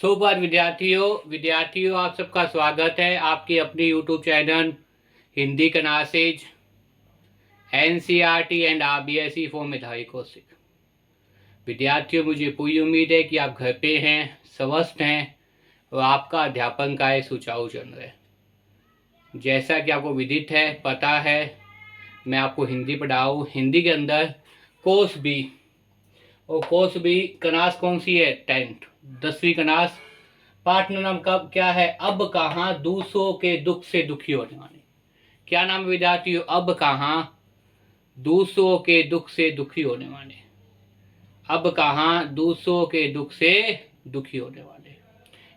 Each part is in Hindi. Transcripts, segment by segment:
सुप्रभात विद्यार्थियों आप सबका स्वागत है आपकी अपनी YouTube channel Hindi classes NCERT and RBSE for मेधावी कौशिक। विद्यार्थियों, मुझे पूरी उम्मीद है कि आप घर पे हैं, स्वस्थ हैं और आपका अध्यापन कार्य सुचारू चल रहा है। जैसा कि आपको विदित है, पता है, मैं आपको हिंदी पढ़ाऊँ। हिंदी के अंदर कोर्स बी और कोर्स बी क्लास कौन सी है? 10वीं क्लास। पाठ नाम कब क्या है? अब कहाँ दूसरों के दुख से दुखी होने वाले। क्या नाम विद्यार्थियों? अब कहाँ दूसरों के दुख से दुखी होने वाले। अब कहाँ दूसरों के दुख से दुखी होने वाले।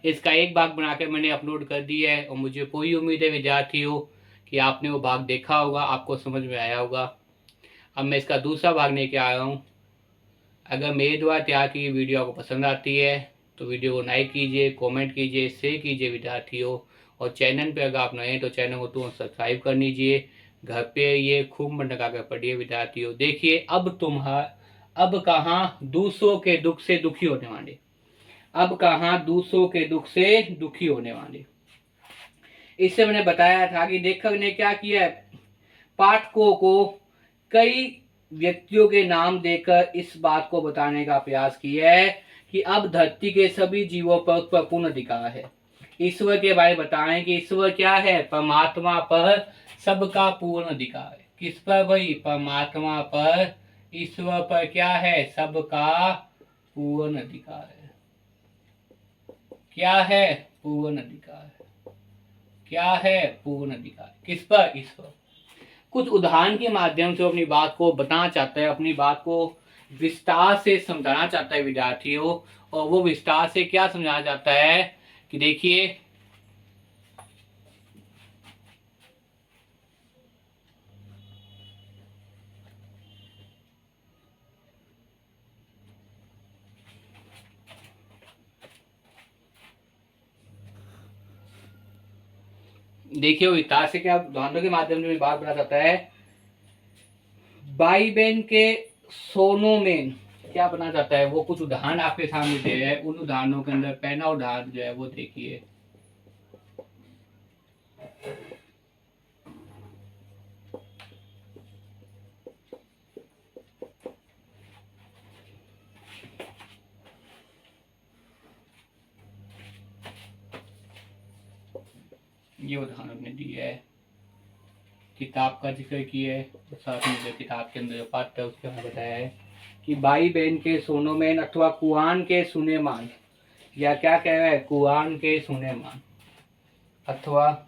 इसका एक भाग बनाकर मैंने अपलोड कर दिया है और मुझे पूरी उम्मीद है विद्यार्थियों कि आपने वो भाग देखा होगा, आपको समझ में आया होगा। अब मैं इसका दूसरा भाग लेके आया हूँ। अगर मेरे द्वारा तैयार की वीडियो आपको पसंद आती है तो वीडियो को लाइक कीजिए, कमेंट कीजिए, शेयर कीजिए विद्यार्थियों। और चैनल पे अगर आप नए हैं तो चैनल को तुरंत सब्सक्राइब कर लीजिए। घर पे ये खूब मन लगा कर पढ़िए विद्यार्थियों। देखिए, अब कहाँ दूसरों के दुख से दुखी होने वाले। अब कहाँ दूसरों के दुख से दुखी होने वाले। इससे मैंने बताया था कि लेखक ने क्या किया है, पाठकों को कई व्यक्तियों के नाम देकर इस बात को बताने का प्रयास किया है कि अब धरती के सभी जीवों पर पूर्ण अधिकार है। ईश्वर के बारे में बताएं कि ईश्वर क्या है? परमात्मा पर सबका पूर्ण अधिकार है। किस पर भाई? परमात्मा पर, ईश्वर पर क्या है? सबका पूर्ण अधिकार है। क्या है? पूर्ण अधिकार। क्या है? पूर्ण अधिकार। किस पर? ईश्वर। कुछ उदाहरण के माध्यम से अपनी बात को बताना चाहता है, अपनी बात को विस्तार से समझाना चाहता है विद्यार्थियों। और वो विस्तार से क्या समझाना चाहता है कि देखिए, वो विस्तार से क्या उदाहरणों के माध्यम से बात बताना चाहता है। भाई बहन के सोनों में क्या बनना चाहता है, वो कुछ उदाहरण आपके सामने दे रहे हैं। उन उदाहरणों के अंदर पहला उदाहरण जो है वो देखिए। ये उदाहरण हमने दिया है, किताब का जिक्र किया है, साथ में जो किताब के अंदर जो पाठ है उसके बारे में बताया है कि भाई बहन के सोनों में अथवा कुआन के सुने मान, या क्या कह रहा है? कुआन के सुने मान अथवा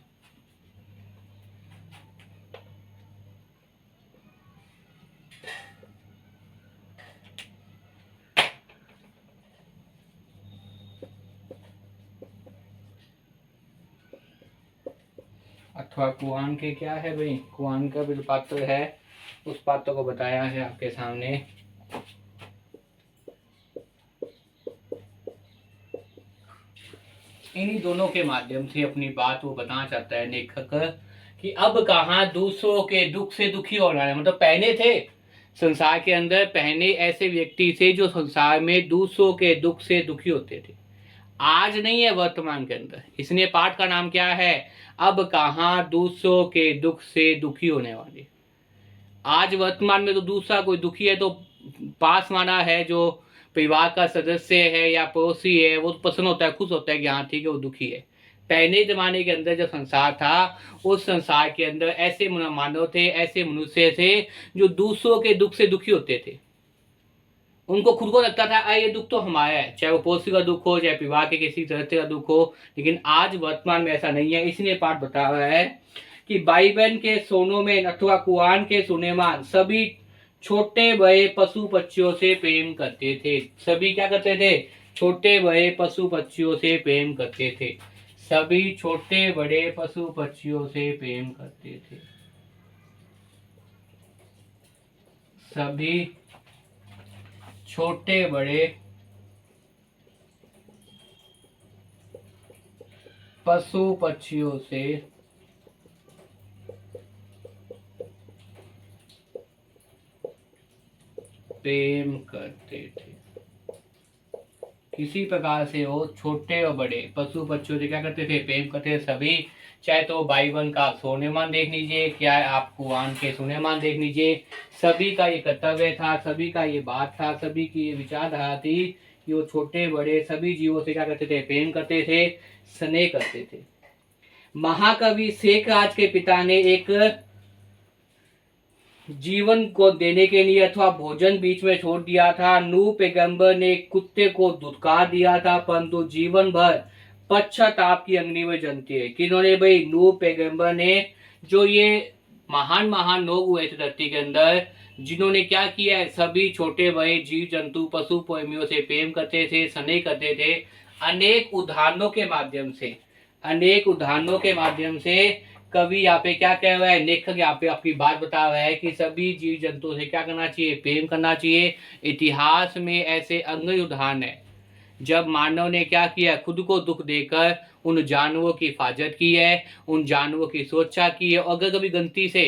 कुआन के क्या है भाई? कुआन का जो पात्र है उस पात्र को बताया है आपके सामने। इन्हीं दोनों के माध्यम से अपनी बात वो बताना चाहता है लेखक कि अब कहाँ दूसरों के दुख से दुखी होना है। मतलब पहले थे संसार के अंदर, पहले ऐसे व्यक्ति थे जो संसार में दूसरों के दुख से दुखी होते थे। आज नहीं है वर्तमान के अंदर। इसलिए पाठ का नाम क्या है? अब कहाँ दूसरों के दुख से दुखी होने वाले। आज वर्तमान में तो दूसरा कोई दुखी है तो पास माना है, जो परिवार का सदस्य है या पड़ोसी है, वो तो पसंद होता है, खुश होता है कि हाँ ठीक है वो दुखी है। पहले जमाने के अंदर जो संसार था, उस संसार के अंदर ऐसे मानव थे, ऐसे मनुष्य थे जो दूसरों के दुख से दुखी होते थे। उनको खुद को लगता था ये दुख तो हमारा है, चाहे वो पड़ोसी का दुख हो, चाहे परिवार के किसी सदस्य का दुख हो। लेकिन आज वर्तमान में ऐसा नहीं है। इसलिए पाठ बता रहा है कि भाई बहन के सोनों में अथवा कुआन के सुनेमान सभी छोटे बड़े पशु पक्षियों से प्रेम करते थे। सभी क्या करते थे? छोटे बड़े पशु पक्षियों से प्रेम करते थे। सभी छोटे बड़े पशु पक्षियों से प्रेम करते थे। सभी छोटे बड़े पशु पक्षियों से प्रेम करते थे। किसी प्रकार से हो, छोटे और बड़े पशु पक्षियों से क्या करते थे, प्रेम करते थे सभी। चाहे तो भाई बहन का सोनेमान देख लीजिए, क्या आप कुआन के सोनेमान देख लीजिए, सभी का ये कर्तव्य था, सभी का ये बात था, सभी की ये विचारधारा थी कि वो छोटे बड़े सभी जीवों से क्या करते थे, प्रेम करते थे, स्नेह करते थे। महाकवि शेखराज के पिता ने एक जीवन को देने के लिए अथवा भोजन बीच में छोड़ दिया था। नूह पैगंबर ने कुत्ते को धुतकार दिया था, परंतु जीवन भर पश्चाताप की अग्नि में जलते हैं। किन्होंने भाई, नूह पैगंबर ने। जो ये महान महान लोग हुए थे धरती के अंदर, जिन्होंने क्या किया है, सभी छोटे बड़े जीव जंतु पशु प्रेमियों से प्रेम करते थे, स्नेह करते थे। अनेक उदाहरणों के माध्यम से, अनेक उदाहरणों के माध्यम से कवि यहाँ पे क्या कह रहा है, लेखक यहाँ पे आपकी बात बता रहा है कि सभी जीव जंतुओं से क्या करना चाहिए, प्रेम करना चाहिए। इतिहास में ऐसे अनेक उदाहरण है जब मानव ने क्या किया, खुद को दुख देकर उन जानवरों की हिफाजत की है, उन जानवरों की सुरक्षा की है। अगर कभी गलती से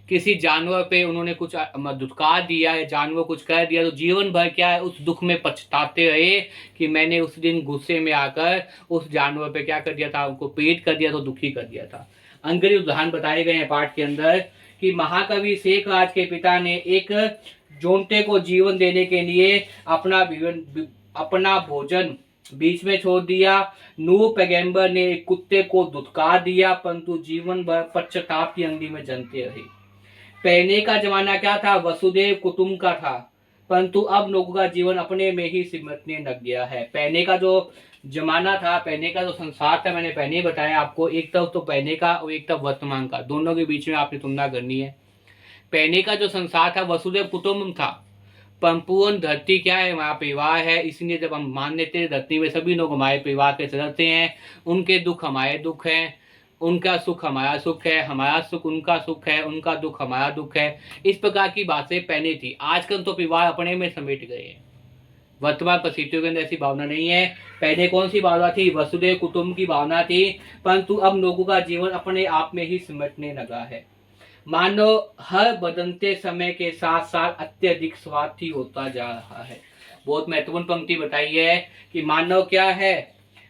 किसी जानवर पे उन्होंने कुछ दुत्कार दिया है, जानवर कुछ कह दिया, तो जीवन भर क्या है, उस दुख में पछताते रहे कि मैंने उस दिन गुस्से में आकर उस जानवर पे क्या कर दिया था, उनको पीट कर दिया, तो दुखी कर दिया था। अंग्रेजी उदाहरण बताए गए हैं पाठ के अंदर कि महाकवि शेखराज के पिता ने एक जोंटे को जीवन देने के लिए अपना भोजन बीच में छोड़ दिया। नूह पैगंबर ने एक कुत्ते को धुतकार दिया, परंतु जीवन भर पश्चाताप की अग्नि में जलते रहे। पहले का जमाना क्या था, वसुदेव कुटुंब का था, परंतु अब लोगों का जीवन अपने में ही सिमटने लग गया है। पहले का जो जमाना था, पहले का जो संसार था, मैंने पहले ही बताया आपको, एक तरफ तो पहले का और एक तरफ वर्तमान का, दोनों के बीच में आपने तुलना करनी है। पहले का जो संसार था वसुदेव कुटुंबकम था, संपूर्ण धरती क्या है, हमारा परिवार है। इसलिए जब हम मान लेते हैं धरती में सभी लोग हमारे परिवार के सदस्य हैं, उनके दुख हमारे दुख हैं, उनका सुख हमारा सुख है, हमारा सुख उनका सुख है, उनका दुख हमारा दुख है। इस प्रकार की बातें पहले थी। आजकल तो परिवार अपने में समेट गए हैं। वर्तमान परिस्थितियों के अंदर ऐसी भावना नहीं है। पहले कौन सी भावना थी, वसुदेव कुटुंब की भावना थी, परंतु अब लोगों का जीवन अपने आप में ही सिमटने लगा है। मानव हर बदलते समय के साथ साथ अत्यधिक स्वार्थी होता जा रहा है। बहुत महत्वपूर्ण पंक्ति बताई है कि मानव क्या है,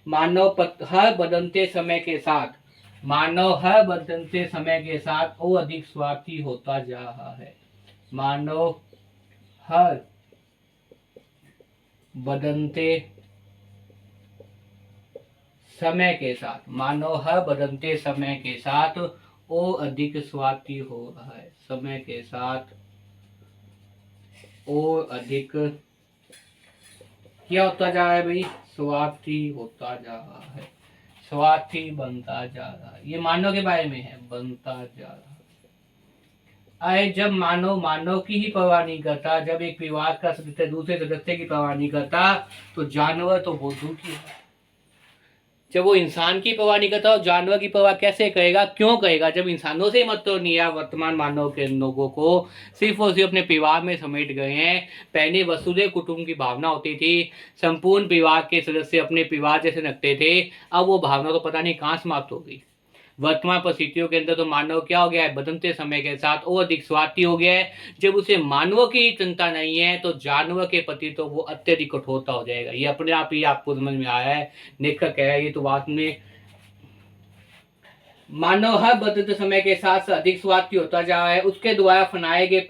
हर बदलते समय के साथ, मानव हर बदलते समय के साथ वो अधिक स्वार्थी होता जा रहा है। मानव हर बदलते समय के साथ, मानव हर बदलते समय के साथ वो अधिक स्वार्थी हो रहा है। समय के साथ वो अधिक क्या होता जा रहा है भाई, स्वार्थी होता जा रहा है, स्वार्थी बनता जा रहा है। ये मानव के बारे में है, बनता जा रहा है। आए जब मानव की ही परवाह नहीं करता, जब एक परिवार का सदस्य दूसरे सदस्य की परवाह नहीं करता, तो जानवर तो बहुत दूर की है। जब वो इंसान की परवाह नहीं करता, जानवर की परवाह कैसे करेगा, क्यों करेगा? जब इंसानों से मत तो नहीं है। वर्तमान मानव के लोगों को सिर्फ और सिर्फ अपने परिवार में समेट गए हैं। पहले वसुदेव कुटुंब की भावना होती थी, संपूर्ण परिवार के सदस्य अपने परिवार जैसे रखते थे। अब वो भावना तो पता नहीं कहाँ समाप्त हो गई। वर्तमान परिस्थितियों के अंदर तो मानव क्या हो गया है, बदलते समय के साथ वो अधिक स्वार्थी हो गया है। जब उसे मानवों की चिंता नहीं है, तो जानवर के प्रति तो वो अत्यधिक कठोरता हो जाएगा। ये अपने आप ही आपको समझ में आया है, लेखक कह रहा है ये तो बात में। मानव हर बदलते समय के साथ अधिक स्वार्थी होता जा रहा है। उसके द्वारा फैलाए गए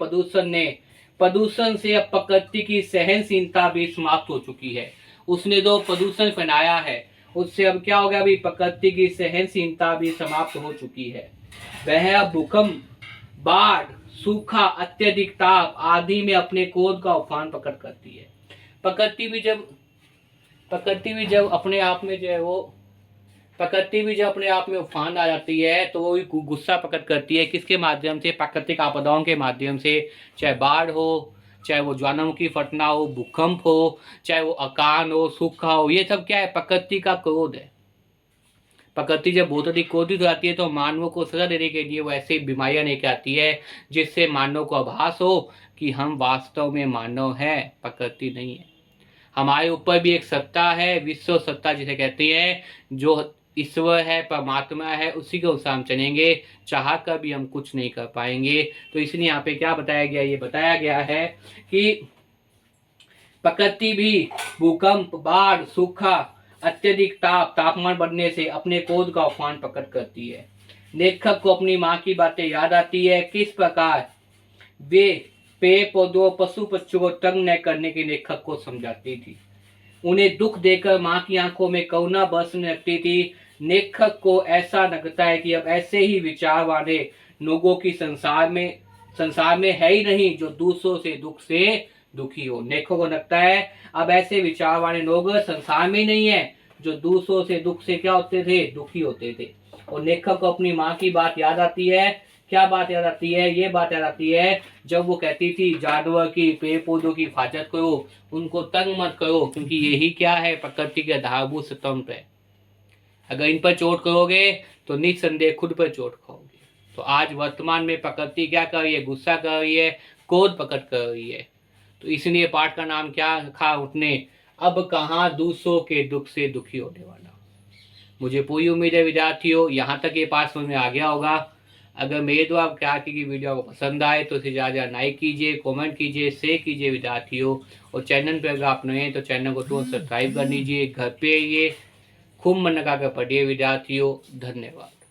प्रदूषण से अब प्रकृति की सहनशीलता भी समाप्त हो चुकी है। उसने जो प्रदूषण फैलाया है, उससे अब क्या हो गया, अभी प्रकृति की सहनशीलता भी समाप्त हो चुकी है। वह अब भूकंप, बाढ़, सूखा, अत्यधिक ताप आदि में अपने क्रोध का उफान प्रकट करती है। प्रकृति भी जब अपने आप में जो है वो, प्रकृति भी जब अपने आप में उफान आ जाती है, तो वो भी गुस्सा प्रकट करती है। किसके माध्यम से? प्राकृतिक आपदाओं के माध्यम से। चाहे बाढ़ हो, चाहे वो ज्वालामुखी फटना हो, भूकंप हो, चाहे वो अकाल हो, सूखा हो, ये सब क्या है? प्रकृति का क्रोध है। प्रकृति जब बहुत अधिक क्रोधित हो जाती है, तो मानवों को सजा देने के लिए वो ऐसी बीमारियां लेकर आती है, जिससे मानव को आभास हो कि हम वास्तव में मानव है, प्रकृति नहीं है। हमारे ऊपर भी एक सत्ता है, विश्व सत्ता जिसे कहती है, जो ईश्वर है, परमात्मा है, उसी के अनुसार हम चलेंगे। चाह कर भी हम कुछ नहीं कर पाएंगे। तो इसलिए यहाँ पे क्या बताया गया, ये बताया गया है कि प्रकृति भी भूकंप, बाढ़, सूखा, अत्यधिक तापमान बढ़ने से अपने क्रोध का उफान प्रकट करती है। लेखक को अपनी माँ की बातें याद आती है, किस प्रकार वे पेड़ पौधों, पशु पक्षियों को तंग न करने के लेखक को समझाती थी। उन्हें दुख देकर माँ की आंखों में करुणा बरसने लगती थी। लेखक को ऐसा लगता है कि अब ऐसे ही विचार वाले लोगों की संसार में है ही नहीं जो दूसरों से दुख से दुखी हो। लेखक को लगता है अब ऐसे विचार वाले लोग संसार में नहीं है जो दूसरों से दुख से क्या होते थे, दुखी होते थे। और लेखक को अपनी माँ की बात याद आती है। क्या बात याद आती है? ये बात याद आती है जब वो कहती थी जानवर की, पेड़ पौधों की हिफाजत करो, उनको तंग मत करो, क्योंकि यही क्या है, प्रकृति के आधारभूत स्तंभ है। अगर इन पर चोट करोगे तो निस्संदेह खुद पर चोट खाओगे। तो आज वर्तमान में प्रकृति क्या कर रही है? गुस्सा कर रही है, क्रोध प्रकट कर रही है। तो इसलिए पाठ का नाम क्या रखा उसने? अब कहाँ दूसरों के दुख से दुखी होने वाला। मुझे पूरी उम्मीद है विद्यार्थियों यहाँ तक ये पाठ समझ में आ गया होगा। अगर मेरे द्वारा क्या की वीडियो आपको पसंद आए तो इसे ज़्यादा लाइक कीजिए, कमेंट कीजिए, शेयर कीजिए विद्यार्थियों। और चैनल पर अगर आप नए हैं तो चैनल को तुरंत सब्सक्राइब कर लीजिए। घर पे ये खूब मन लगा कर पढ़िए विद्यार्थियों। धन्यवाद।